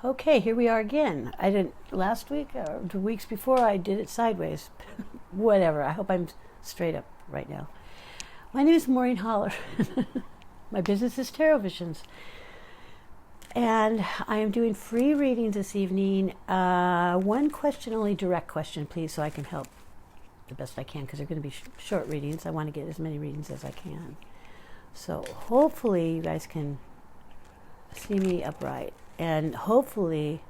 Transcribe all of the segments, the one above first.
Okay, here we are again. I didn't last week or 2 weeks before. I did it sideways. Whatever. I hope I'm straight up right now. My name is Maureen Holler. My business is Tarot Visions, and I am doing free readings this evening. One question only, direct question, please, so I can help the best I can, because they're going to be short readings. I want to get as many readings as I can. So hopefully you guys can see me upright, and hopefully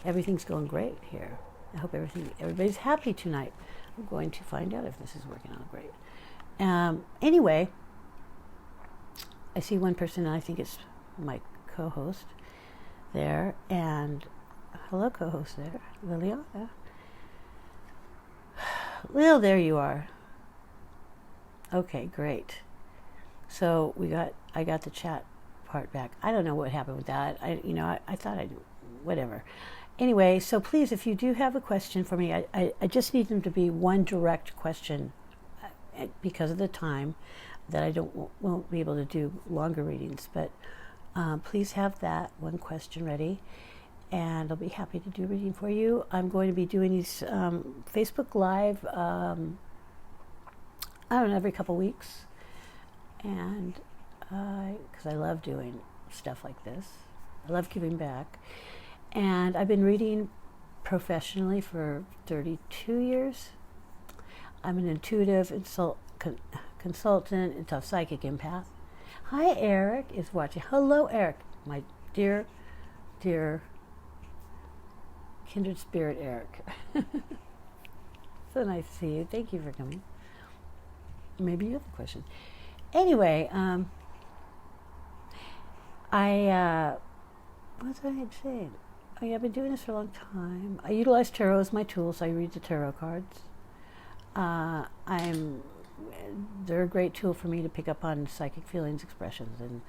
everything's going great here. I hope everybody's happy tonight. I'm going to find out if this is working out great. Anyway, I see one person, and I think it's my co-host there, and hello, co-host there, Liliana. Lil, there you are. Okay, great. So I got the chat part back. I don't know what happened with that. I thought I knew, whatever. Anyway, so please, if you do have a question for me, I just need them to be one direct question, because of the time that I won't be able to do longer readings. But please have that one question ready, and I'll be happy to do a reading for you. I'm going to be doing these Facebook Live, I don't know, every couple weeks, and because I love doing stuff like this. I love giving back. And I've been reading professionally for 32 years. I'm an intuitive consultant and a psychic empath. Hi, Eric is watching. Hello, Eric, my dear kindred spirit, Eric. So nice to see you. Thank you for coming. Maybe you have a question. Anyway, what was I saying? Oh yeah, I've been doing this for a long time. I utilize tarot as my tool, so I read the tarot cards. They're a great tool for me to pick up on psychic feelings, expressions, and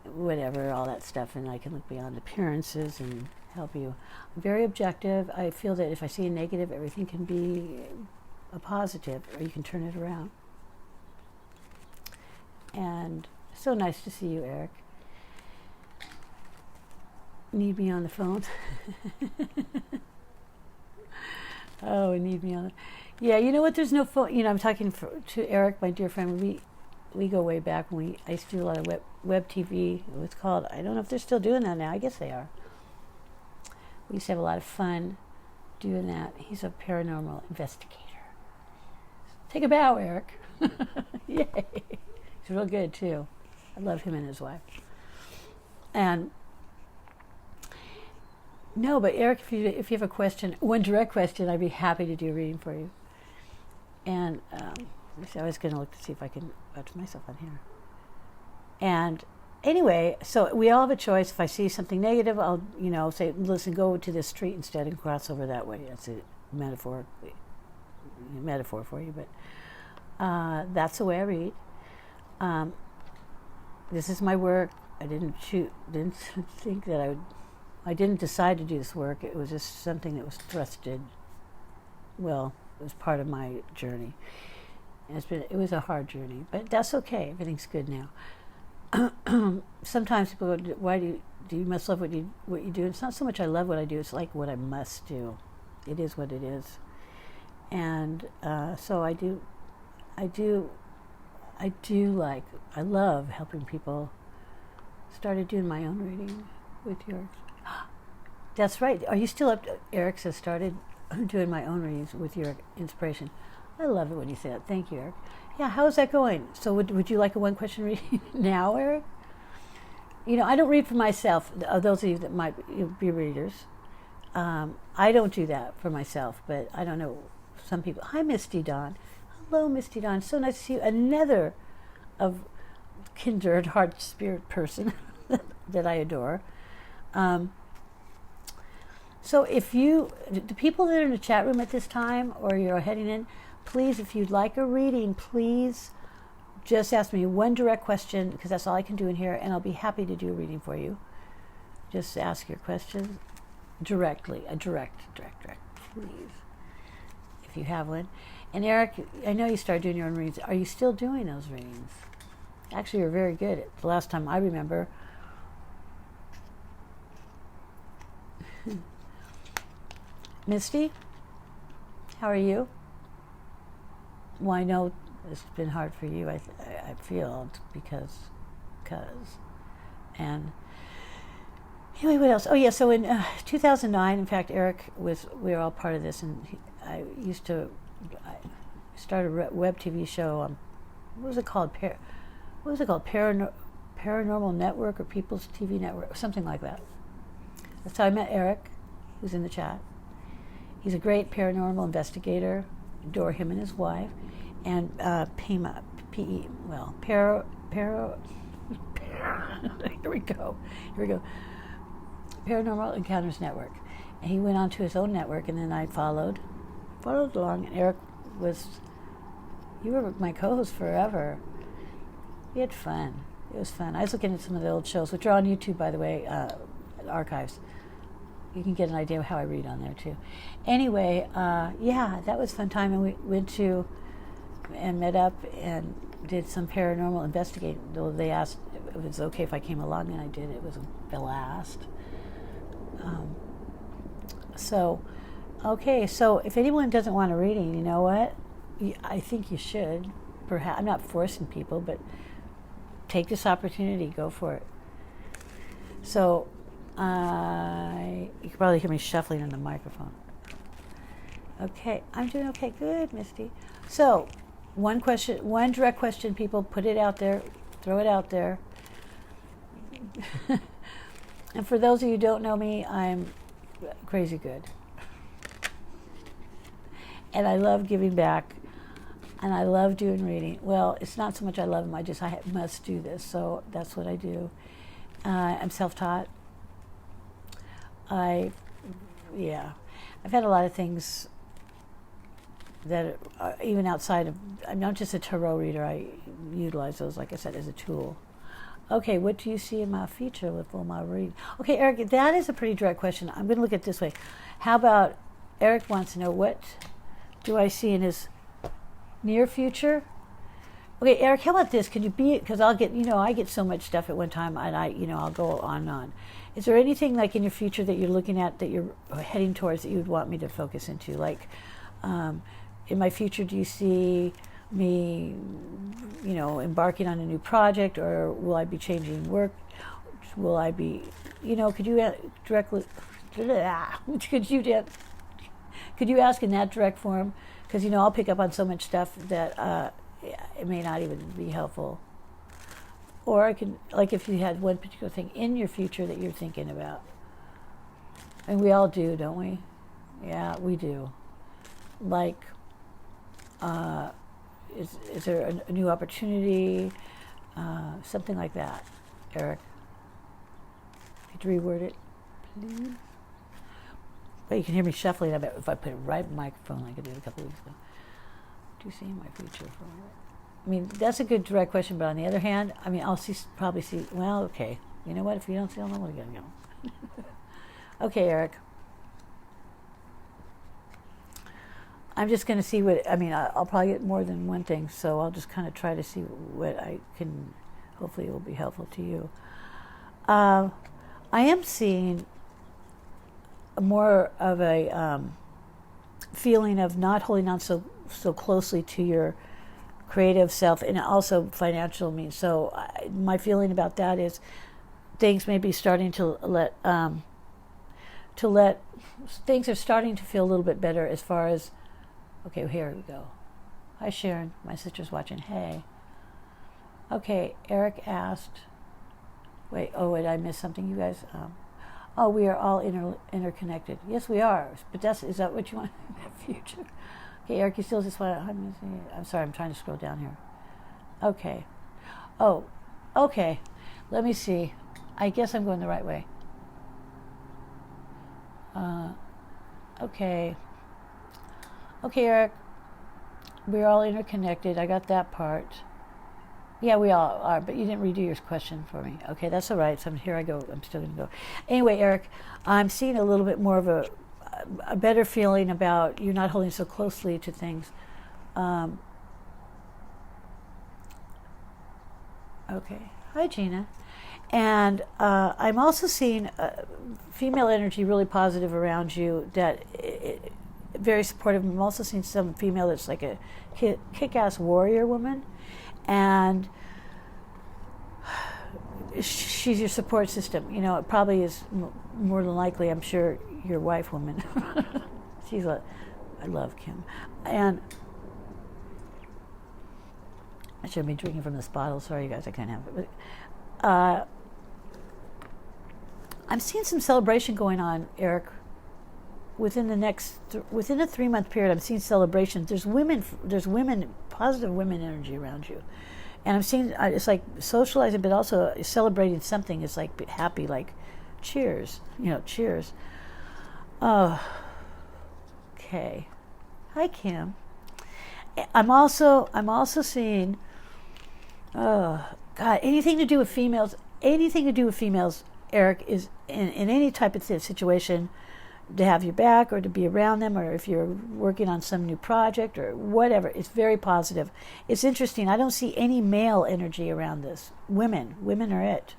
whatever, all that stuff, and I can look beyond appearances and help you. I'm very objective. I feel that if I see a negative, everything can be a positive, or you can turn it around. And so nice to see you, Eric. Need me on the phone? Oh, need me on the... Yeah, you know what? There's no phone. I'm talking to Eric, my dear friend. We go way back when I used to do a lot of web TV. It was called, I don't know if they're still doing that now. I guess they are. We used to have a lot of fun doing that. He's a paranormal investigator. Take a bow, Eric. Yay. He's real good, too. I love him and his wife. And no, but Eric, if you have a question, one direct question, I'd be happy to do a reading for you. And I was going to look to see if I can watch myself on here. And anyway, so we all have a choice. If I see something negative, I'll say, listen, go to this street instead and cross over that way. That's a metaphor for you, but that's the way I read. This is my work. I didn't think that I didn't decide to do this work. It was just something that was thrusted. Well, it was part of my journey. And it was a hard journey, but that's okay. Everything's good now. Sometimes people go, why do you must love what you do? It's not so much I love what I do, it's like what I must do. It is what it is. And so I love helping people. Started doing my own reading with yours. That's right. Are you still up? Eric says, started doing my own readings with your inspiration. I love it when you say that. Thank you, Eric. Yeah, how's that going? So would you like a one question reading now, Eric? I don't read for myself. Those of you that might be readers, I don't do that for myself, but I don't know. Some people. Hi, Misty Dawn. Hello, Misty Dawn. So nice to see you. Another of kindred heart spirit person that I adore. So the people that are in the chat room at this time, or you're heading in, please, if you'd like a reading, please just ask me one direct question, because that's all I can do in here, and I'll be happy to do a reading for you. Just ask your questions directly, direct, please, if you have one. And Eric, I know you started doing your own readings. Are you still doing those readings? Actually, you're very good. The last time I remember, Misty, how are you? Well, I know it's been hard for you. I feel because, and anyway, what else? Oh yeah, so in 2009, in fact, we were all part of this, and I started a web TV show. What was it called? Paranormal Network or People's TV Network, something like that. That's how I met Eric, who's in the chat. He's a great paranormal investigator. Adore him and his wife. And PEMA, P-E, well, here we go. Paranormal Encounters Network. And he went on to his own network, and then I followed along. And Eric you were my co-host forever. We had fun. It was fun. I was looking at some of the old shows, which are on YouTube, by the way, archives. You can get an idea of how I read on there, too. Anyway, yeah, that was a fun time. And we went to and met up and did some paranormal investigating. Though they asked if it was okay if I came along, and I did. It was a blast. So if anyone doesn't want a reading, you know what? I think you should. Perhaps I'm not forcing people, but take this opportunity. Go for it. So you can probably hear me shuffling on the microphone. Okay, I'm doing okay. Good, Misty. So one direct question, people, put it out there, throw it out there. And for those of you who don't know me, I'm crazy good. And I love giving back. And I love doing reading. Well, it's not so much I love them, I must do this. So that's what I do. I'm self-taught. I've had a lot of things that are even outside of, I'm not just a tarot reader, I utilize those, like I said, as a tool. Okay, what do you see in my future with Maureen? Okay, Eric, that is a pretty direct question. I'm going to look at it this way. How about, Eric wants to know, what do I see in his near future? Okay, Eric, how about this? Can you be, because I'll get, I get so much stuff at one time, and I'll go on and on. Is there anything like in your future that you're looking at, that you're heading towards, that you would want me to focus into? Like, in my future, do you see me, embarking on a new project, or will I be changing work? Will I be, could you directly, could you ask in that direct form? Because, I'll pick up on so much stuff that it may not even be helpful. Or I can, like, if you had one particular thing in your future that you're thinking about. And we all do, don't we? Yeah, we do. Like, is there a new opportunity? Something like that, Eric. Could you reword it, please? But you can hear me shuffling. I bet if I put it right in the microphone like I did a couple weeks ago. Do you see my future for it? I mean, that's a good direct question, but on the other hand, I'll probably see, well, okay. You know what? If you don't see, I'm going to go. Okay, Eric. I'm just going to see what, I'll probably get more than one thing, so I'll just kind of try to see what I can, hopefully it will be helpful to you. I am seeing more of a feeling of not holding on so closely to your creative self, and also financial means. So my feeling about that is things may be starting to let things are starting to feel a little bit better as far as, okay, here we go. Hi Sharon, my sister's watching. Hey. Okay, Eric asked, wait, I missed something, you guys? We are all interconnected. Yes, we are. But is that what you want in the future? Okay, Eric, you still just want to, I'm sorry, I'm trying to scroll down here. Okay. Oh, okay. Let me see. I guess I'm going the right way. Okay. Okay, Eric. We're all interconnected. I got that part. Yeah, we all are, but you didn't redo your question for me. Okay, that's all right. So here I go. I'm still going to go. Anyway, Eric, I'm seeing a little bit more of a better feeling about you not holding so closely to things. Okay. Hi, Gina. And I'm also seeing female energy really positive around you, that very supportive. I'm also seeing some female that's like a kick-ass warrior woman, and she's your support system. You know, it probably is more than likely, I'm sure, your wife woman. I love Kim. And I shouldn't be drinking from this bottle. Sorry, you guys, I can't have it. But, I'm seeing some celebration going on, Eric. Within a 3-month period, I'm seeing celebration. There's women, positive women energy around you. And I'm seeing, it's like socializing, but also celebrating something. It's like happy, like cheers, cheers. Oh, okay. Hi, Kim. I'm also seeing, oh, God, anything to do with females, Eric, is in any type of situation, to have your back or to be around them, or if you're working on some new project or whatever. It's very positive. It's interesting. I don't see any male energy around this. Women are it.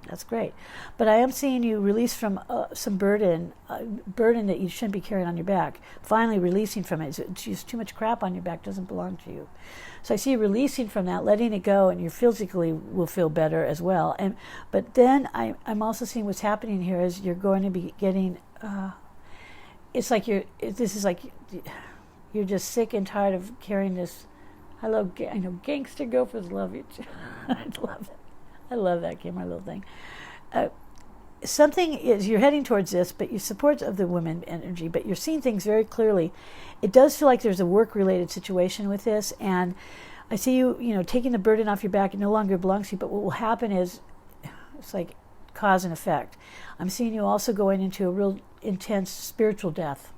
That's great. But I am seeing you release from some burden that you shouldn't be carrying on your back. Finally releasing from it. It's just too much crap on your back, doesn't belong to you. So I see you releasing from that, letting it go, and you physically will feel better as well. But then I'm also seeing what's happening here is you're going to be getting, it's like you're just sick and tired of carrying this. I know gangster gophers love you too. I love it. I love that, Kim, my little thing. Something is, you're heading towards this, but you support of the women energy, but you're seeing things very clearly. It does feel like there's a work-related situation with this, and I see you, taking the burden off your back. It no longer belongs to you, but what will happen is, it's like cause and effect. I'm seeing you also going into a real intense spiritual death.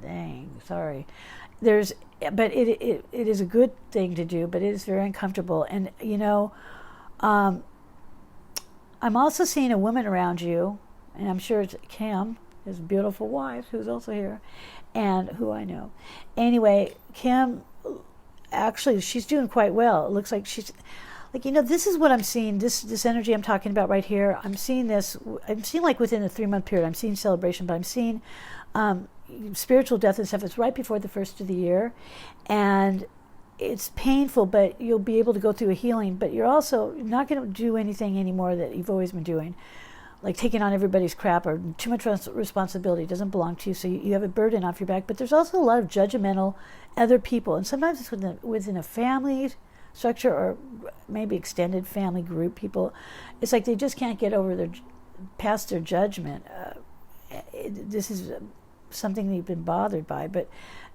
Dang, sorry. But it is a good thing to do, but it is very uncomfortable. And, I'm also seeing a woman around you, and I'm sure it's Kim, his beautiful wife, who's also here, and who I know. Anyway, Kim, actually, she's doing quite well. It looks like she's, this is what I'm seeing, this energy I'm talking about right here. I'm seeing like within a 3-month period, I'm seeing celebration, but I'm seeing spiritual death and stuff. It's right before the first of the year, and it's painful, but you'll be able to go through a healing. But you're also not going to do anything anymore that you've always been doing, like taking on everybody's crap or too much responsibility. It doesn't belong to you, so you have a burden off your back. But there's also a lot of judgmental other people, and sometimes it's within a family structure or maybe extended family group people. It's like they just can't get over past their judgment. This is something that you've been bothered by, but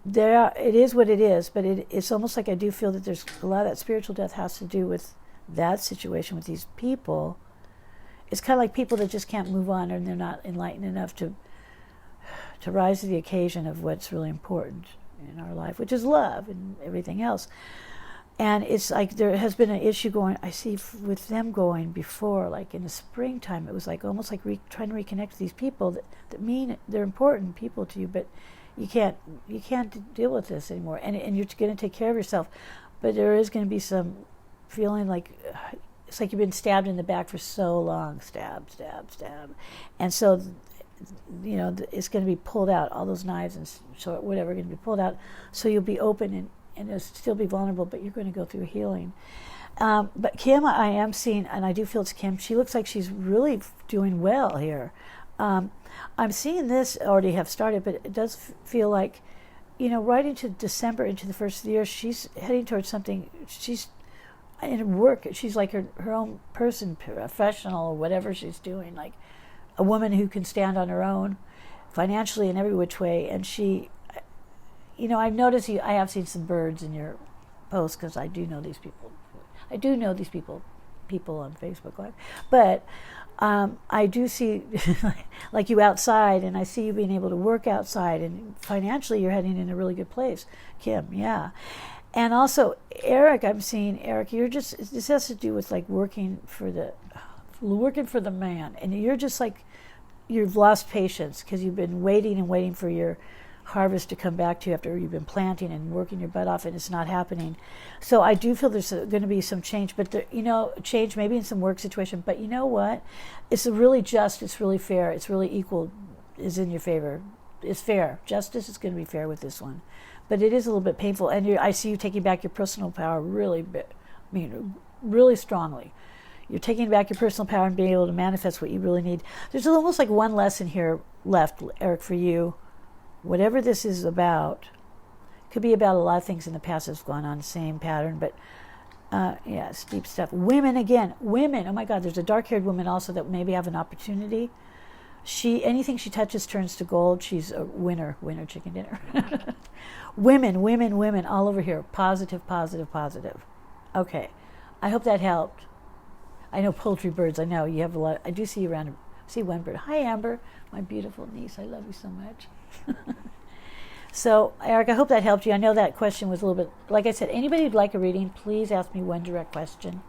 it is what it is. But it's almost like I do feel that there's a lot of that spiritual death has to do with that situation with these people. It's kind of like people that just can't move on, and they're not enlightened enough to rise to the occasion of what's really important in our life, which is love and everything else. And it's like there has been an issue going, I see with them going before, like in the springtime, it was like almost like trying to reconnect with these people that mean they're important people to you, but you can't deal with this anymore. And you're going to take care of yourself. But there is going to be some feeling like it's like you've been stabbed in the back for so long, stab. And so, it's going to be pulled out, all those knives and short, whatever, are going to be pulled out. So you'll be open and it'll still be vulnerable, but you're going to go through healing. But Kim, I am seeing, and I do feel it's Kim, she looks like she's really doing well here. I'm seeing this already have started, but it does feel like, right into December, into the first of the year, she's heading towards something. She's in work. She's like her own person, professional, or whatever she's doing, like a woman who can stand on her own financially in every which way. And she, I've noticed I have seen some birds in your posts because I do know these people. People on Facebook Live. But I do see like you outside, and I see you being able to work outside, and financially you're heading in a really good place, Kim. Yeah. And also Eric, I'm seeing Eric, this has to do with like working for the man, and you're just like, you've lost patience because you've been waiting for your harvest to come back to you after you've been planting and working your butt off, and it's not happening. So I do feel there's going to be some change, but change maybe in some work situation. But you know what? It's really just. It's really fair. It's really equal. Is in your favor. It's fair. Justice is going to be fair with this one, but it is a little bit painful. And I see you taking back your personal power really strongly. You're taking back your personal power and being able to manifest what you really need. There's almost like one lesson here left, Eric, for you. Whatever this is about, could be about a lot of things in the past that's gone on, the same pattern, but it's deep stuff. Women, oh my God, there's a dark-haired woman also that maybe have an opportunity. Anything she touches turns to gold. She's a winner chicken dinner. Women, all over here. Positive. Okay, I hope that helped. I know poultry birds, I know you have a lot. I do see you around. See one bird. Hi, Amber, my beautiful niece. I love you so much. So, Eric, I hope that helped you. I know that question was a little bit, like I said, anybody who'd like a reading, please ask me one direct question,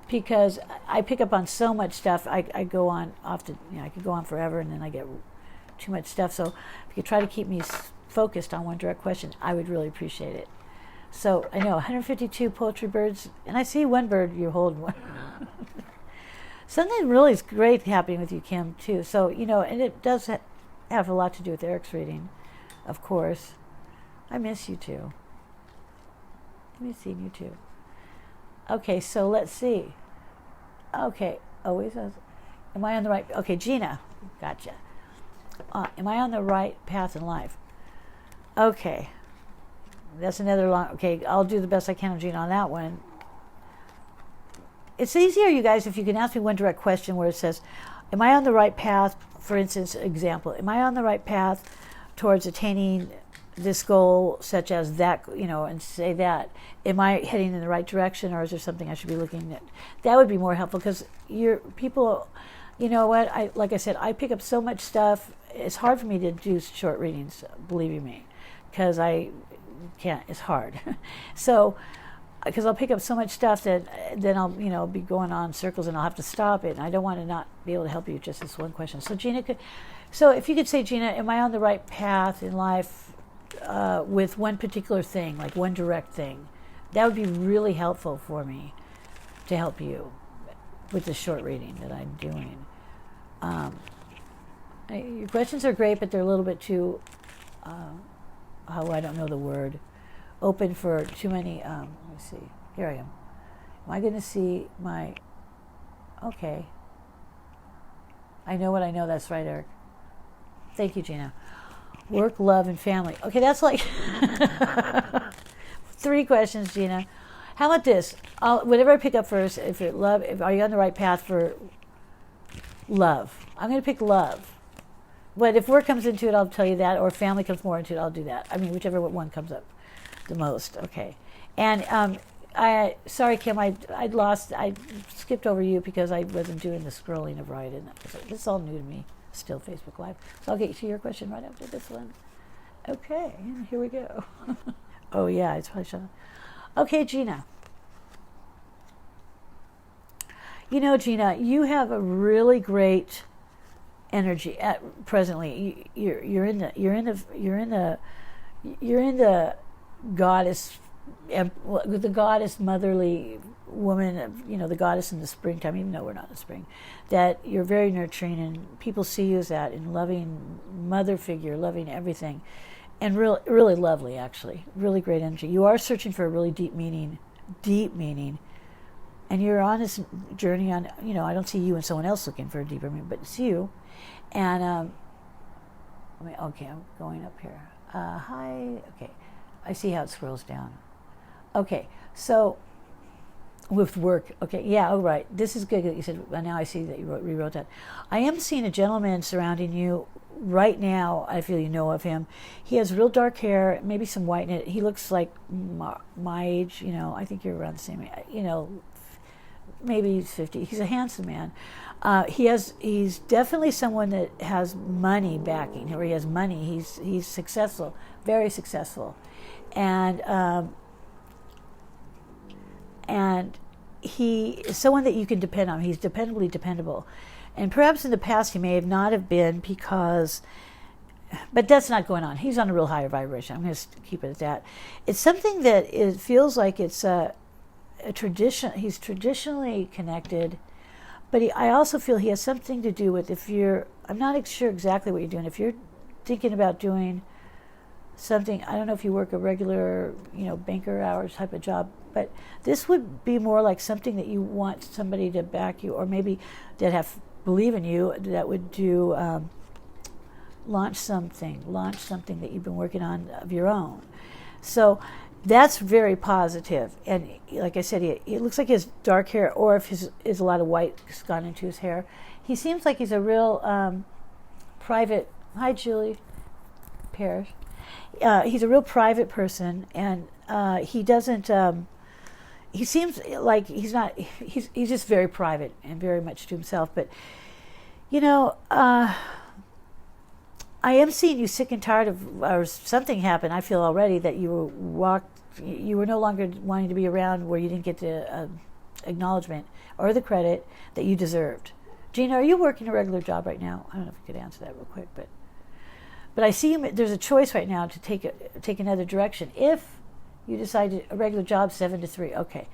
because I pick up on so much stuff. I go on often, I could go on forever, and then I get too much stuff. So if you could try to keep me focused on one direct question, I would really appreciate it. So I know 152 poultry birds, and I see one bird, you're holding one. Something really is great happening with you, Kim, too. So, and it does have a lot to do with Eric's reading, of course. I miss you, too. I miss seeing you, too. Okay, so let's see. Okay, always. Am I on the right? Okay, Gina. Gotcha. Am I on the right path in life? Okay. That's another long... Okay, I'll do the best I can, Gina, on that one. It's easier, you guys, if you can ask me one direct question where it says, am I on the right path? For instance, example, am I on the right path towards attaining this goal, such as that, and say that. Am I heading in the right direction, or is there something I should be looking at? That would be more helpful, because people, you know what, like I said, I pick up so much stuff. It's hard for me to do short readings, believe me, because I can't, it's hard. So, because I'll pick up so much stuff that then I'll, be going on circles, and I'll have to stop it. And I don't want to not be able to help you with just this one question. So Gina so if you could say, Gina, am I on the right path in life with one particular thing, like one direct thing? That would be really helpful for me to help you with the short reading that I'm doing. Your questions are great, but they're a little bit too, I don't know the word, open for too many, let me see, here I am. Am I going to see my, okay. I know what I know, that's right, Eric. Thank you, Gina. Work, love, and family. Okay, that's like 3 questions, Gina. How about this? Whatever I pick up first, are you on the right path for love? I'm going to pick love. But if work comes into it, I'll tell you that, or family comes more into it, I'll do that. I mean, whichever one comes up the most. Okay. And sorry, Kim, I skipped over you because I wasn't doing the scrolling of right, and this is all new to me, still Facebook Live. So I'll get to your question right after this one. Okay, here we go. Oh yeah, it's probably shut up. Okay, Gina. Gina, you have a really great energy presently. You're in the goddess, the goddess motherly woman, the goddess in the springtime, even though we're not in the spring, that you're very nurturing, and people see you as that, and loving mother figure, loving everything, and really lovely, actually, really great energy. You are searching for a really deep meaning, and you're on this journey on, I don't see you and someone else looking for a deeper meaning, but it's you. And, okay, I'm going up here. Hi, okay. I see how it scrolls down. Okay, so with work, okay, yeah, oh, right. This is good that you said, well, now I see that you rewrote that. I am seeing a gentleman surrounding you right now. I feel you know of him. He has real dark hair, maybe some white in it. He looks like my age, I think you're around the same age, maybe he's 50. He's a handsome man. He's definitely someone that has money backing, or he has money. He's successful, very successful. And he is someone that you can depend on. He's dependable. And perhaps in the past he may have not have been, because but that's not going on. He's on a real higher vibration. I'm going to keep it at that. It's something that it feels like it's a tradition. He's traditionally connected, but I also feel he has something to do with I'm not sure exactly what you're doing. If you're thinking about doing something, I don't know if you work a regular, banker hours type of job, but this would be more like something that you want somebody to back you, or maybe that believe in you, that would do, launch something that you've been working on of your own. So that's very positive. And like I said, it looks like he has dark hair, or if is a lot of white gone into his hair. He seems like he's a real private. Hi, Julie. Pears. He's a real private person, and he doesn't. He seems like he's not. He's just very private and very much to himself. But I am seeing you sick and tired of, or something happened. I feel already that you were no longer wanting to be around where you didn't get the acknowledgement or the credit that you deserved. Gina, are you working a regular job right now? I don't know if you could answer that real quick, but I see there's a choice right now to take another direction. If you decide a regular job 7 to 3, okay.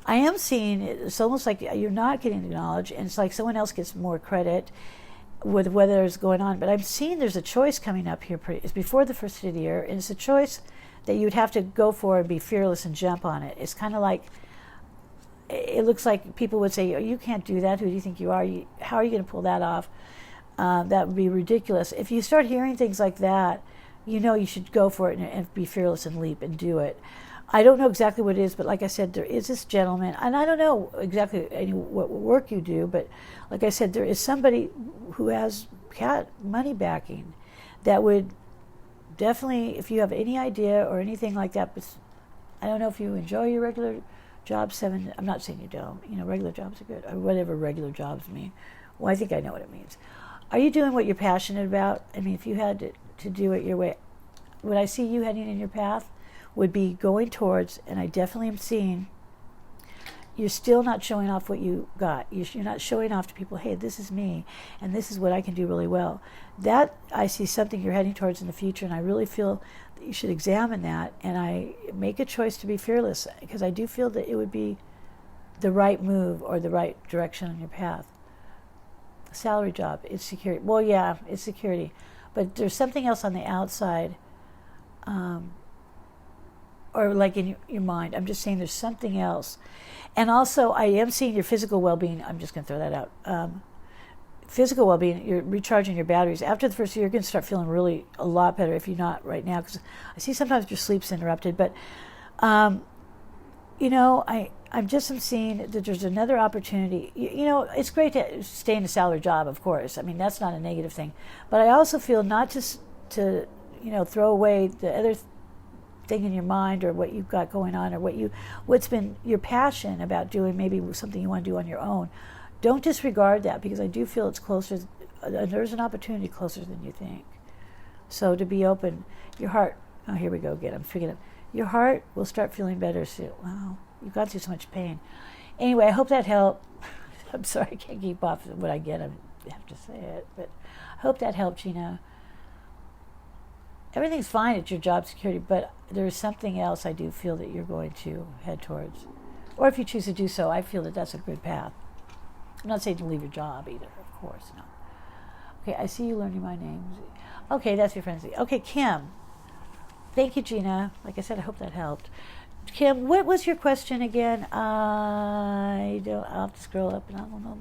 I am seeing it's almost like you're not getting acknowledged, and it's like someone else gets more credit with whatever's going on. But I'm seeing there's a choice coming up here. It's before the first of the year, and it's a choice that you'd have to go for and be fearless and jump on it. It's kind of like, it looks like people would say, oh, you can't do that. Who do you think you are? How are you going to pull that off? That would be ridiculous. If you start hearing things like that, you should go for it and be fearless and leap and do it. I don't know exactly what it is, but like I said, there is this gentleman, and I don't know exactly what work you do, but like I said, there is somebody who has money backing that would definitely, if you have any idea or anything like that, but I don't know if you enjoy your regular job 7, I'm not saying you don't, regular jobs are good, or whatever regular jobs mean. Well, I think I know what it means. Are you doing what you're passionate about? I mean, if you had to do it your way, what I see you heading in your path would be going towards, and I definitely am seeing, you're still not showing off what you got. You're not showing off to people, hey, this is me, and this is what I can do really well. That, I see something you're heading towards in the future, and I really feel that you should examine that, and I make a choice to be fearless, because I do feel that it would be the right move or the right direction on your path. A salary job, it's security. Well, yeah, it's security. But there's something else on the outside, or like in your mind. I'm just saying there's something else. And also, I am seeing your physical well-being. I'm just going to throw that out. Physical well-being, you're recharging your batteries. After the first year, you're going to start feeling really a lot better if you're not right now. Because I see sometimes your sleep's interrupted. But, I'm seeing that there's another opportunity. It's great to stay in a salary job, of course. I mean, that's not a negative thing. But I also feel not to throw away the other thing in your mind, or what you've got going on, or what's been your passion about doing, maybe something you want to do on your own. Don't disregard that, because I do feel it's closer. There's an opportunity closer than you think. So to be open, your heart. Oh, here we go again. I'm freaking up. Your heart will start feeling better soon. Wow, you've gone through so much pain. Anyway, I hope that helped. I'm sorry, I can't keep off what I get. I have to say it, but I hope that helped, Gina. Everything's fine at your job security, but there's something else I do feel that you're going to head towards. Or if you choose to do so, I feel that that's a good path. I'm not saying to leave your job either, of course, no. Okay, I see you learning my names. Okay, that's your friend. Okay, Kim. Thank you, Gina. Like I said, I hope that helped. Kim, what was your question again? I'll have to scroll up, and I don't know.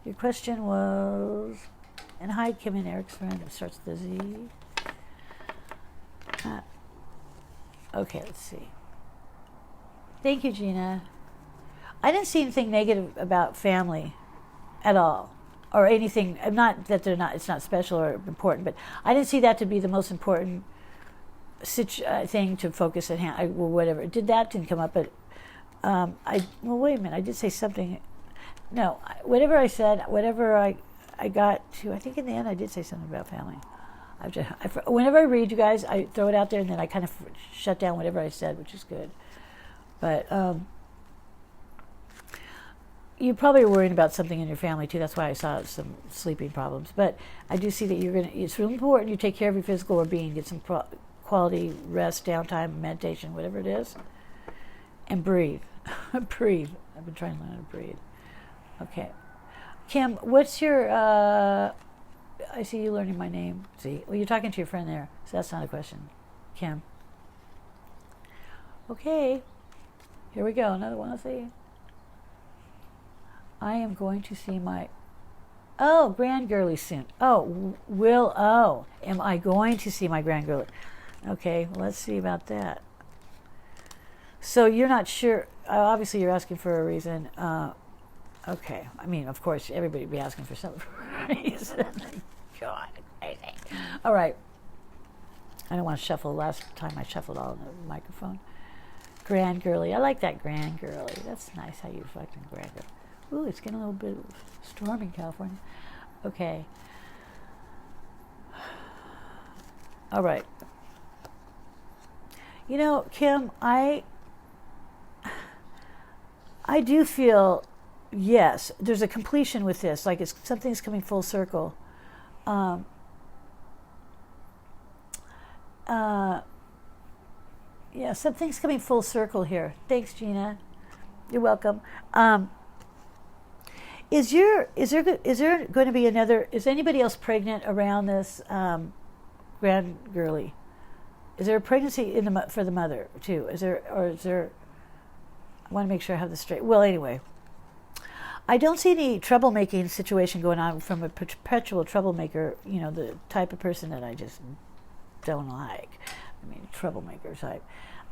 Your question was, and hi, Kim and Eric's friend. It starts with a Z. Okay, let's see. Thank you, Gina. I didn't see anything negative about family at all, or anything. Not that it's not special or important, but I didn't see that to be the most important thing to focus at hand. Whatever. That didn't come up, but wait a minute. I did say something. No, whatever I said, whatever I got to, I think in the end I did say something about family. Whenever I read, you guys, I throw it out there, and then I kind of shut down whatever I said, which is good. But, you probably are worrying about something in your family too. That's why I saw some sleeping problems. But I do see that it's really important you take care of your physical well-being, get some quality rest, downtime, meditation, whatever it is, and breathe. Breathe. I've been trying to learn how to breathe. Okay. Kim, what's your, I see you learning my name. See, well, you're talking to your friend there, so that's not a question. Kim. Okay. Here we go. Another one. Let's see. I am going to see my grandgirly soon. Am I going to see my grandgirly? Okay, let's see about that. So you're not sure. Obviously, you're asking for a reason. Okay. I mean, of course, everybody would be asking for some reason. God, crazy. All right. I don't want to shuffle. Last time I shuffled all in the microphone. Grandgirly. I like that grandgirly. That's nice how you fucking grandgirly. Ooh, it's getting a little bit stormy in California. Okay. All right. You know, Kim, I do feel, yes, there's a completion with this. Like something's coming full circle. Yeah, something's coming full circle here. Thanks, Gina. You're welcome. Is there going to be another? Is anybody else pregnant around this grandgirly? Is there a pregnancy for the mother too? Is there? I want to make sure I have this straight. Well, anyway, I don't see any troublemaking situation going on from a perpetual troublemaker. You know, the type of person that I just don't like. I mean, troublemaker type.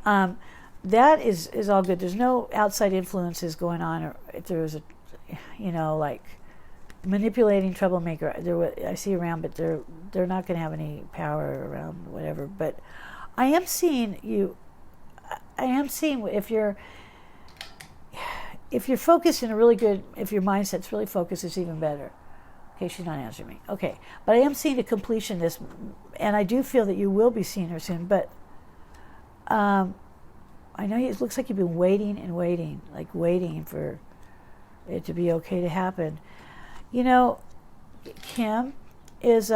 That is all good. There's no outside influences going on, or if there was a, like manipulating troublemaker. I see around, but they're not going to have any power around whatever. But I am seeing you. I am seeing if you're focused in a really good, if your mindset's really focused, it's even better. Okay, she's not answering me. Okay, but I am seeing a completion this, and I do feel that you will be seeing her soon. But I know it looks like you've been waiting and waiting, like waiting for it to be okay to happen. You know, Kim is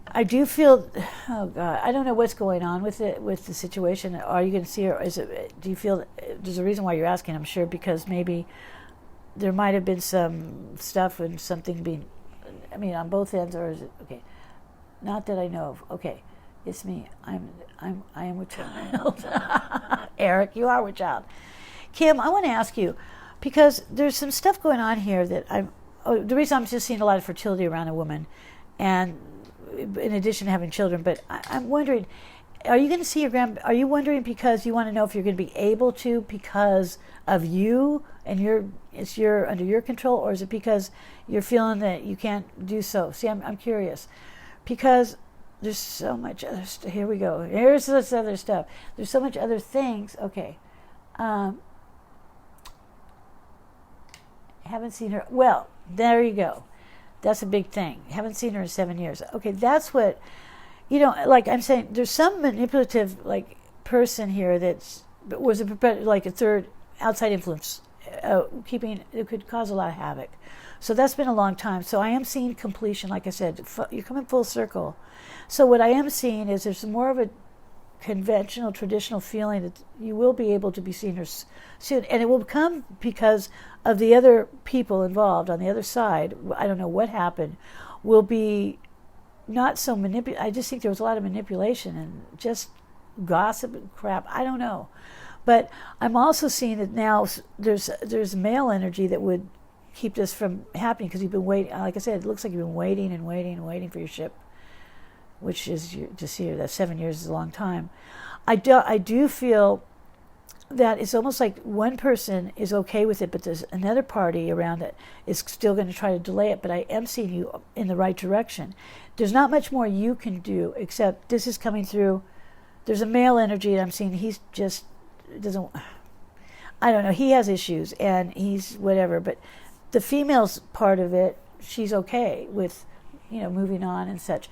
I do feel, oh God, I don't know what's going on with it, with the situation. Are you going to see her? Do you feel there's a reason why you're asking? I'm sure because maybe there might have been some stuff and something being, I mean, on both ends, or is it okay? Not that I know of. Okay, it's me. I am with child. Eric, you are with child. Kim, I want to ask you because there's some stuff going on here that the reason I'm just seeing a lot of fertility around a woman, and in addition to having children, but I'm wondering, are you going to see your are you wondering because you want to know if you're going to be able to because of you and it's under your control, or is it because you're feeling that you can't do so? See, I'm curious because there's so much other stuff. Here we go. Here's this other stuff. There's so much other things. Okay. Haven't seen her. Well, there you go. That's a big thing. Haven't seen her in 7 years. Okay, that's what, like I'm saying, there's some manipulative, like, person here was like a third outside influence, it could cause a lot of havoc. So that's been a long time. So I am seeing completion, like I said, you're coming full circle. So what I am seeing is there's more of a conventional, traditional feeling that you will be able to be seen her soon. And it will come because of the other people involved on the other side. I don't know what happened. Will be not so I just think there was a lot of manipulation and just gossip and crap. I don't know. But I'm also seeing that now there's male energy that would keep this from happening because you've been waiting. Like I said, it looks like you've been waiting and waiting and waiting for your ship, which is just here. That 7 years is a long time. I do feel that it's almost like one person is okay with it, but there's another party around it is still going to try to delay it. But I am seeing you in the right direction. There's not much more you can do except this is coming through. There's a male energy that I'm seeing. He's just doesn't. I don't know. He has issues and he's whatever. But the female's part of it, she's okay with, moving on and such.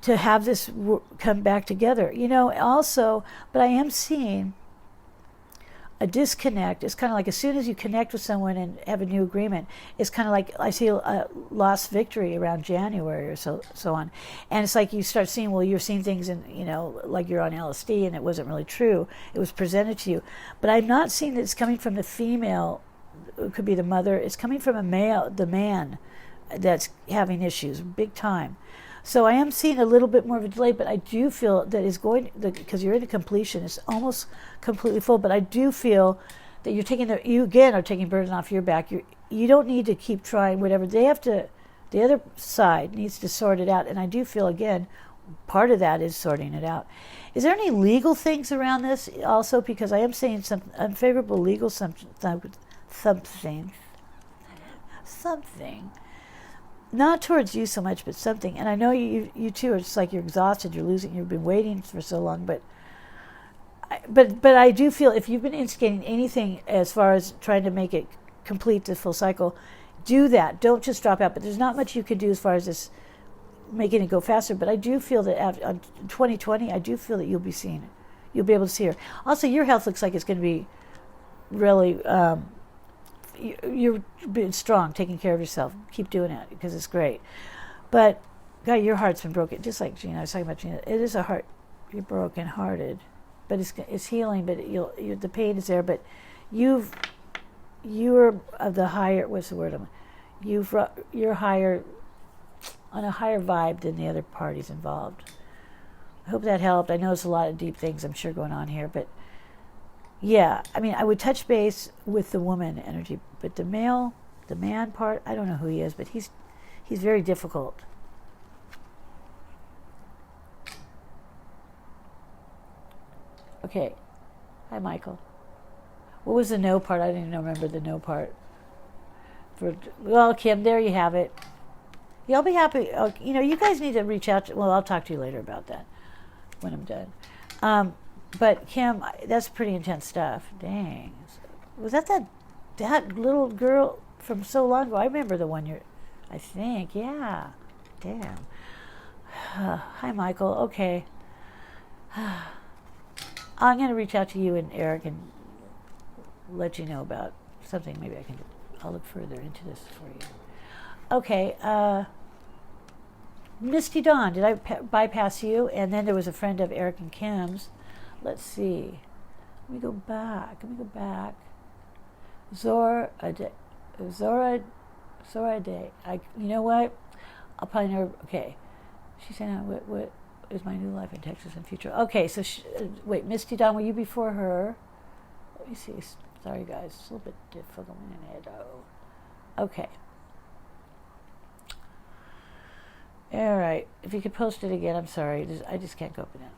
To have this come back together, also. But I am seeing a disconnect. It's kind of like as soon as you connect with someone and have a new agreement, it's kind of like I see a lost victory around January or so on. And it's like you start seeing, well, you're seeing things and, like you're on LSD and it wasn't really true. It was presented to you. But I'm not seeing that it's coming from the female. It could be the mother. It's coming from the man that's having issues big time. So I am seeing a little bit more of a delay, but I do feel that it's going, because you're in a completion, it's almost completely full, but I do feel that you again are taking burden off your back. You don't need to keep trying whatever. The other side needs to sort it out, and I do feel, again, part of that is sorting it out. Is there any legal things around this also? Because I am seeing some unfavorable legal something. Not towards you so much, but something. And I know you too are just like you're exhausted, you're losing, you've been waiting for so long. But I do feel if you've been instigating anything as far as trying to make it complete the full cycle, do that. Don't just drop out. But there's not much you can do as far as this making it go faster. But I do feel that after 2020, I do feel that you'll be seeing it. You'll be able to see her. Also, your health looks like it's going to be really. You're being strong, taking care of yourself. Keep doing it because it's great. But God, your heart's been broken. Just like Gina, I was talking about Gina. It is a heart. You're broken hearted, but it's healing. But the pain is there. But you're of the higher. What's the word? You're higher on a higher vibe than the other parties involved. I hope that helped. I know there's a lot of deep things I'm sure going on here, but. Yeah, I mean, I would touch base with the woman energy, but the man part, I don't know who he is, but he's very difficult. Okay. Hi, Michael. What was the no part? I didn't even remember the no part. Well, Kim, there you have it. Y'all be happy. You guys need to reach out. Well, I'll talk to you later about that when I'm done. But Kim, that's pretty intense stuff. Dang. Was that little girl from so long ago? I remember the one I think, yeah. Damn. Hi, Michael. Okay. I'm going to reach out to you and Eric and let you know about something. Maybe I'll look further into this for you. Okay. Misty Dawn, did I bypass you? And then there was a friend of Eric and Kim's. Let's see. Let me go back. Zora Day. You know what? I'll probably never. Okay. She said, "What is my new life in Texas and future?" Okay. So wait, Misty Dawn, were you before her? Let me see. Sorry, guys. It's a little bit difficult. Okay. All right. If you could post it again, I'm sorry. I just can't go open it.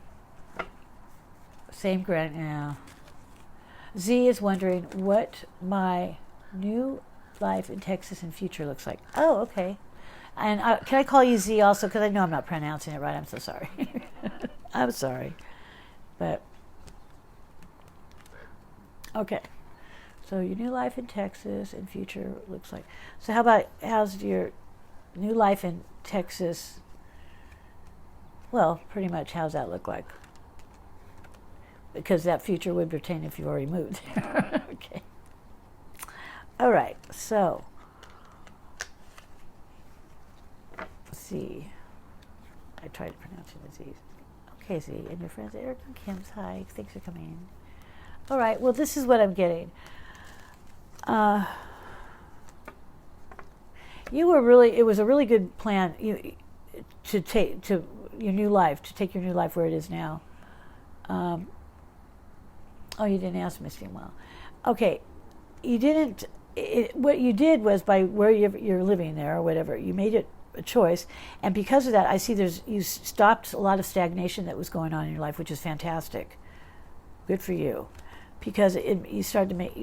Same grant, yeah. Z is wondering what my new life in Texas and future looks like. Oh, okay. And can I call you Z also? Because I know I'm not pronouncing it right. I'm so sorry. I'm sorry. But, okay. So your new life in Texas and future looks like. So how's your new life in Texas? Well, pretty much how's that look like? Because that future would pertain if you already moved there. Okay. All right. So, let's see. I tried pronouncing the Z's. Okay, Z. And your friends Eric and Kim's. Hi. Thanks for coming in. All right. Well, this is what I'm getting. It was a really good plan to take your new life where it is now. Oh, you didn't ask Misty. Well, okay, you didn't. What you did was by where you're living there or whatever, you made it a choice, and because of that, I see you stopped a lot of stagnation that was going on in your life, which is fantastic. Good for you, because you started to make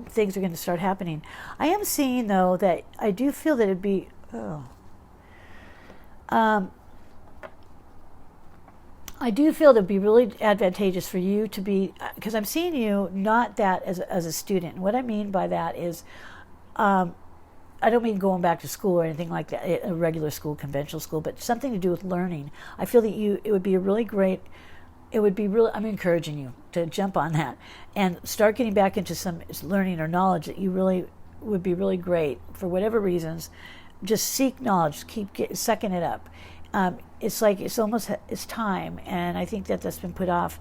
things are going to start happening. I am seeing though that I do feel that it'd be I do feel that it'd be really advantageous for you to be, because I'm seeing you not that as a student. And what I mean by that is, I don't mean going back to school or anything like that, a regular school, conventional school, but something to do with learning. I feel that I'm encouraging you. to jump on that and start getting back into some learning or knowledge that you really would be really great for whatever reasons. Just seek knowledge, sucking it up. It's like it's time, and I think that's been put off.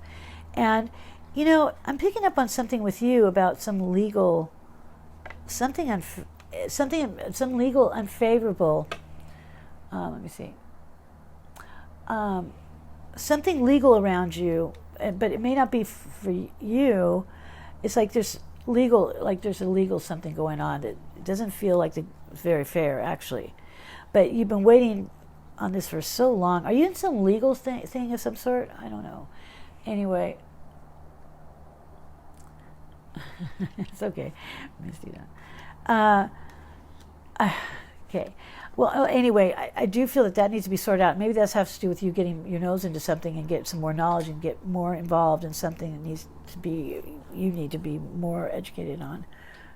And I'm picking up on something with you about some legal, some legal unfavorable. Let me see. Something legal around you, but it may not be for you. It's like there's a legal something going on that doesn't feel like it's very fair, actually. But you've been waiting on this for so long. Are you in some legal thing of some sort? I don't know. Anyway, it's okay. Let me see that. Okay. Well, anyway, I do feel that needs to be sorted out. Maybe that has to do with you getting your nose into something and get some more knowledge and get more involved in something that you need to be more educated on.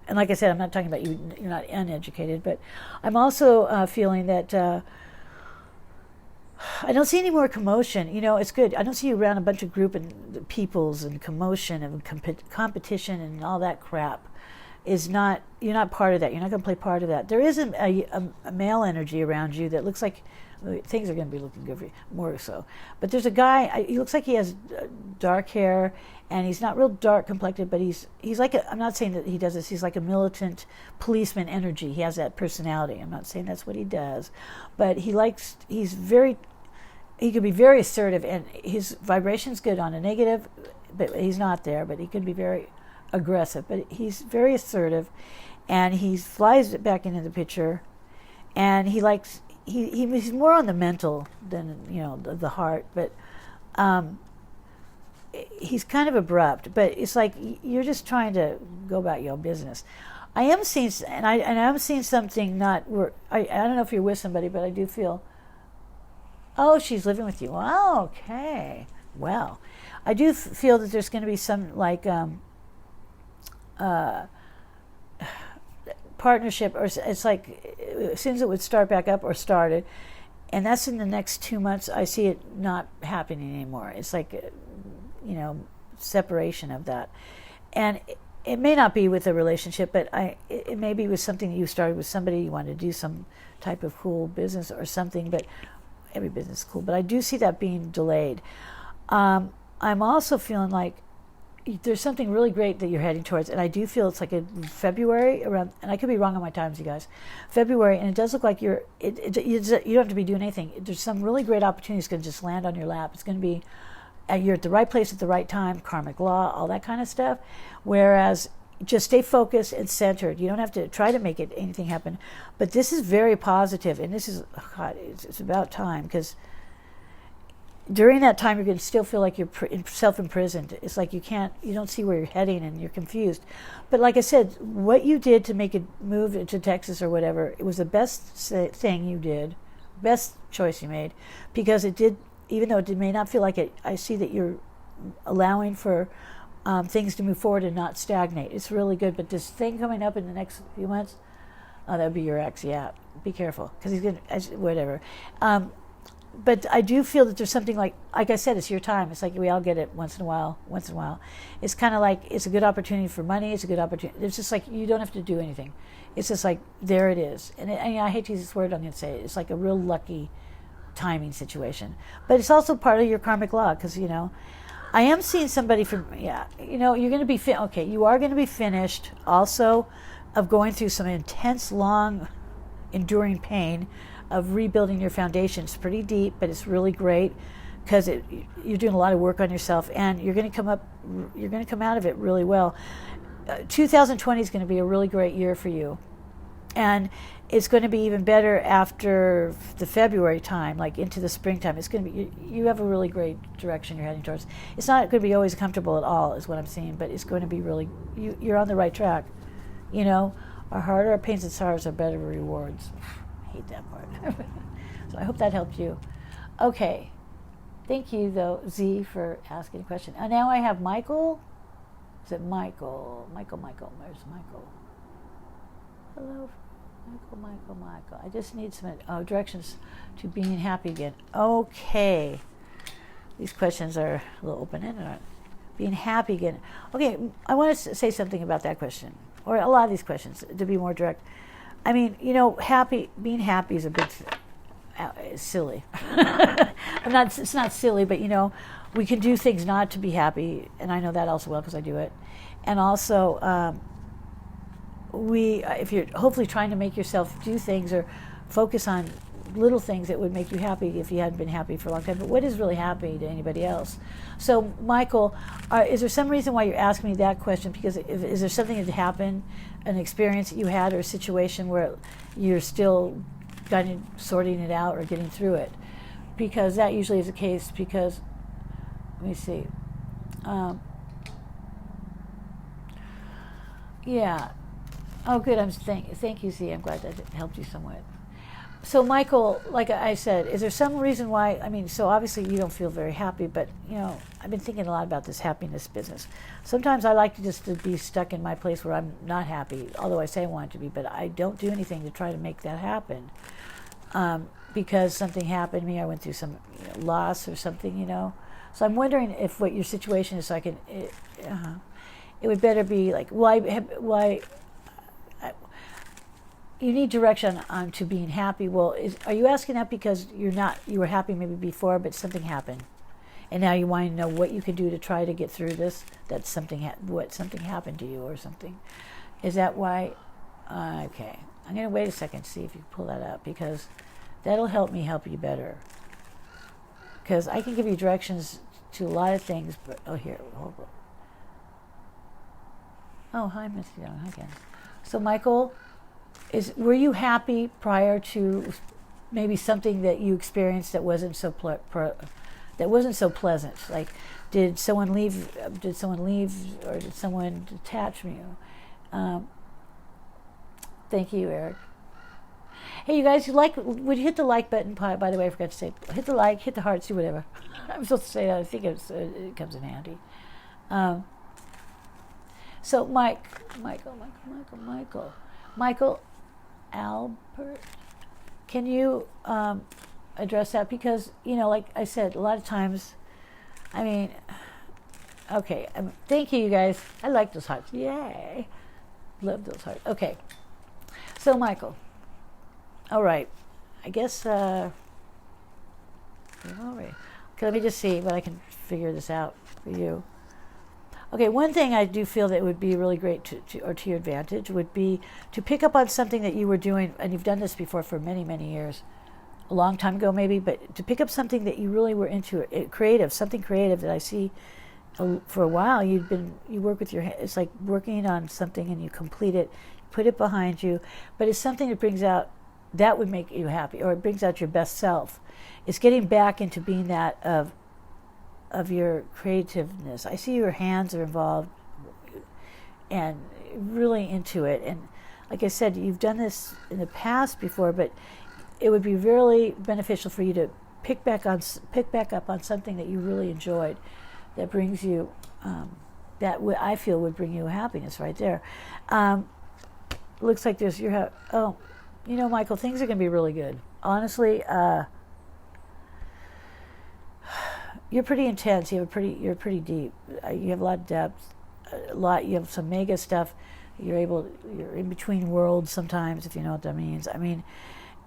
And like I said, I'm not talking about you're not uneducated, but I'm also feeling that I don't see any more commotion. It's good. I don't see you around a bunch of group and peoples and commotion and competition and all that crap. You're not part of that. You're not going to play part of that. There is a male energy around you that looks like things are going to be looking good for you, more so. But there's a guy, he looks like he has dark hair, and he's not real dark complected, but he's like I'm not saying that he does this, he's like a militant policeman energy. He has that personality. I'm not saying that's what he does, but he could be very assertive, and his vibration's good on a negative, but he's not there, but he could be very aggressive, but he's very assertive, and he flies it back into the picture, and he's more on the mental than the heart, but he's kind of abrupt, but it's like you're just trying to go about your business. I am seeing something I don't know if you're with somebody, but I do feel, oh, she's living with you. Oh, okay. Well, I do feel that there's going to be some partnership, or it's like as soon as it would start back up or started, and that's in the next 2 months. I see it not happening anymore. It's like separation of that, and it may not be with a relationship, but it may be with something that you started with somebody. You want to do some type of cool business or something, but every business is cool. But I do see that being delayed. I'm also feeling like there's something really great that you're heading towards, and I do feel it's like a February around, and I could be wrong on my times, you guys. February, and it does look like you don't have to be doing anything. There's some really great opportunities going to just land on your lap. It's going to be, you're at the right place at the right time, karmic law, all that kind of stuff. Whereas just stay focused and centered. You don't have to try to make anything happen. But this is very positive, and this is, it's about time, because during that time, you're going to still feel like you're self-imprisoned. It's like you don't see where you're heading, and you're confused. But like I said, what you did to make it move to Texas or whatever, it was the best thing you did, best choice you made, because it did, even though it may not feel like it, I see that you're allowing for things to move forward and not stagnate. It's really good. But this thing coming up in the next few months, that would be your ex, yeah. Be careful, because he's going to, whatever. But I do feel that there's something like I said, it's your time. It's like we all get it once in a while. It's kind of like it's a good opportunity for money. It's a good opportunity. It's just like you don't have to do anything. It's just like there it is. And I hate to use this word, I'm going to say it. It's like a real lucky timing situation. But it's also part of your karmic law, because, I am seeing somebody from, you're going to be, you are going to be finished also of going through some intense, long, enduring pain of rebuilding your foundation. It's pretty deep, but it's really great, because you're doing a lot of work on yourself, and you're going to come out of it really well. 2020 is going to be a really great year for you, and it's going to be even better after the February time, like into the springtime. It's going to be, you have a really great direction you're heading towards. It's not going to be always comfortable at all, is what I'm seeing, but it's going to be really, you're on the right track. Our harder our pains and sorrows are better rewards. I hate that part. So I hope that helped you. Okay. Thank you, though, Z, for asking a question. And now I have Michael. Is it Michael? Michael. Where's Michael? Hello, Michael. I just need some directions to being happy again. Okay. These questions are a little open-ended. Being happy again. Okay, I want to say something about that question, or a lot of these questions, to be more direct. I mean, being happy is a bit silly. It's not silly, but we can do things not to be happy, and I know that also well because I do it. And also, if you're hopefully trying to make yourself do things or focus on little things that would make you happy if you hadn't been happy for a long time. But what is really happy to anybody else? So, Michael, is there some reason why you're asking me that question? Because is there something that happened, an experience that you had, or a situation where you're still kind of sorting it out or getting through it? Because that usually is the case. Because, let me see. Yeah. Oh, good. Thank you, Z. I'm glad that helped you somewhat. So, Michael, like I said, is there some reason why? I mean, so obviously you don't feel very happy, but I've been thinking a lot about this happiness business. Sometimes I like to be stuck in my place where I'm not happy, although I say I want to be, but I don't do anything to try to make that happen. Because something happened to me, I went through some loss or something, So I'm wondering if what your situation is, so I can. It would better be like why. You need direction on to being happy. Well, are you asking that because you were happy maybe before, but something happened, and now you want to know what you can do to try to get through this? That something happened to you or something. Is that why? Okay, I'm going to wait a second to see if you can pull that up, because that'll help me help you better. Because I can give you directions to a lot of things, but here, hold on. Oh, hi, Miss Young again. So, Michael, were you happy prior to maybe something that you experienced that wasn't so pleasant? Like, did someone leave? Or did someone detach from you? Thank you, Eric. Hey, you guys, would you hit the like button? By the way, I forgot to say, hit the like, hit the hearts, do whatever. I'm supposed to say that. I think it comes in handy. So, Michael, Albert, can you address that? Because, like I said, a lot of times, I mean, okay, thank you guys. I like those hearts. Yay. Love those hearts. Okay. So, Michael, all right. I guess, all right. Okay, let me just see what I can figure this out for you. Okay, one thing I do feel that would be really great to your advantage would be to pick up on something that you were doing, and you've done this before for many, many years, a long time ago maybe, but to pick up something that you really were into, something creative that I see for a while. You work with your hands. It's like working on something and you complete it, put it behind you, but it's something that would make you happy, or it brings out your best self. It's getting back into being that of your creativeness. I see your hands are involved and really into it. And like I said, you've done this in the past before, but it would be really beneficial for you to pick back up on something that you really enjoyed, that brings you, I feel would bring you happiness right there. Looks like there's Michael, things are going to be really good. Honestly, you're pretty intense. You're pretty deep. You have a lot of depth. You have some mega stuff. You're in between worlds sometimes, if you know what that means. I mean,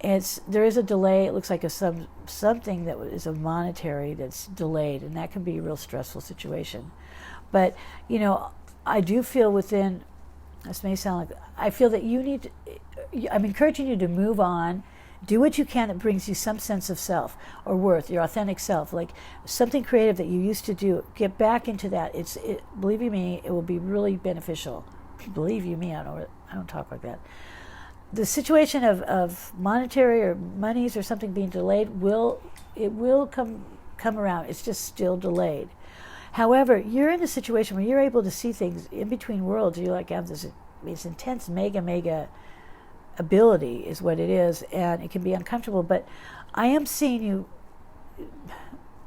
there is a delay. It looks like something that is a monetary that's delayed, and that can be a real stressful situation. But I do feel within. This may sound like I feel that you need. I'm encouraging you to move on. Do what you can that brings you some sense of self or worth, your authentic self, like something creative that you used to do. Get back into that. Believe you me, it will be really beneficial. Believe you me, I don't talk like that. The situation of monetary or monies or something being delayed will come around. It's just still delayed. However, you're in a situation where you're able to see things in between worlds. You have this intense mega ability is what it is, and it can be uncomfortable, but I am seeing you,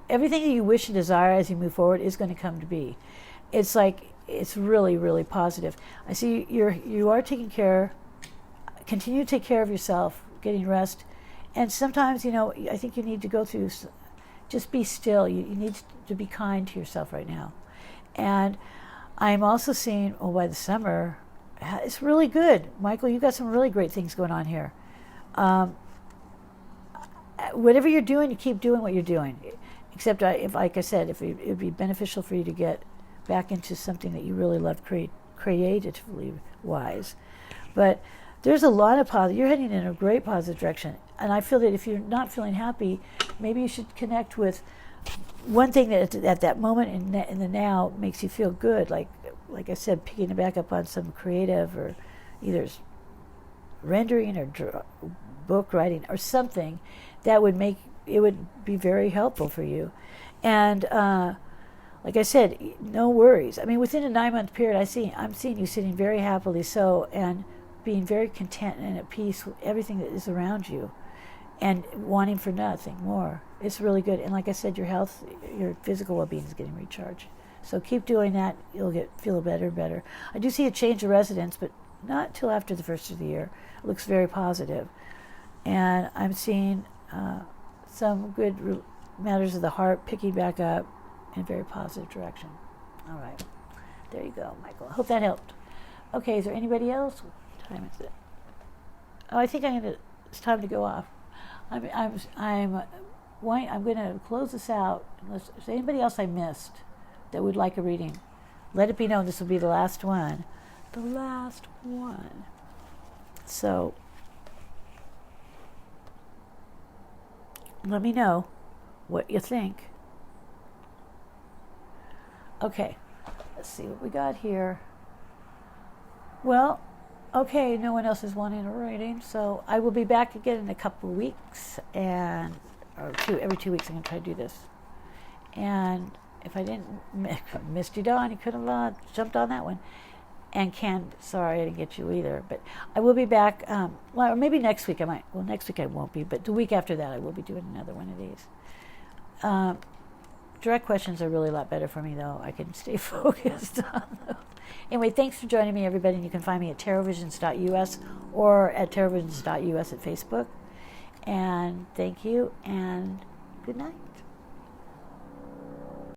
everything that you wish and desire as you move forward is going to come to be. It's really, really positive. I see you are taking care, continue to take care of yourself, getting rest, and sometimes, I think you need to go through, just be still. You need to be kind to yourself right now. And I'm also seeing, by the summer, it's really good. Michael, you got some really great things going on here. Whatever you're doing, you keep doing what you're doing. Except, if, like I said, if it would be beneficial for you to get back into something that you really love creatively wise. But there's a lot of positive. You're heading in a great positive direction. And I feel that if you're not feeling happy, maybe you should connect with one thing that at that moment in the now makes you feel good. Like I said, picking it back up on some creative or either rendering or book writing or something that would make it would be very helpful for you. And like I said, no worries. I mean, within a 9-month period, I'm seeing you sitting very happily so and being very content and at peace with everything that is around you and wanting for nothing more. It's really good. And like I said, your health, your physical well-being is getting recharged. So keep doing that. You'll feel better and better. I do see a change of residence, but not till after the first of the year. It looks very positive. And I'm seeing some good matters of the heart picking back up in a very positive direction. All right. There you go, Michael. I hope that helped. Okay, is there anybody else? What time is it? Oh, I think it's time to go off. I'm going to close this out. Unless there's anybody else I missed that would like a reading, let it be known this will be the last one. The last one. So let me know what you think. Okay, let's see what we got here. Well, okay, no one else is wanting a reading, so I will be back again in a couple of weeks, every 2 weeks I'm going to try to do this. And if I didn't missed you, Dawn, you could have jumped on that one. And Ken, sorry I didn't get you either, but I will be back, or maybe next week I might. Well, next week I won't be, but the week after that I will be doing another one of these. Direct questions are really a lot better for me, though. I can stay focused on those. Anyway, thanks for joining me, everybody. And you can find me at tarotvisions.us or at tarotvisions.us at Facebook. And thank you, and good night.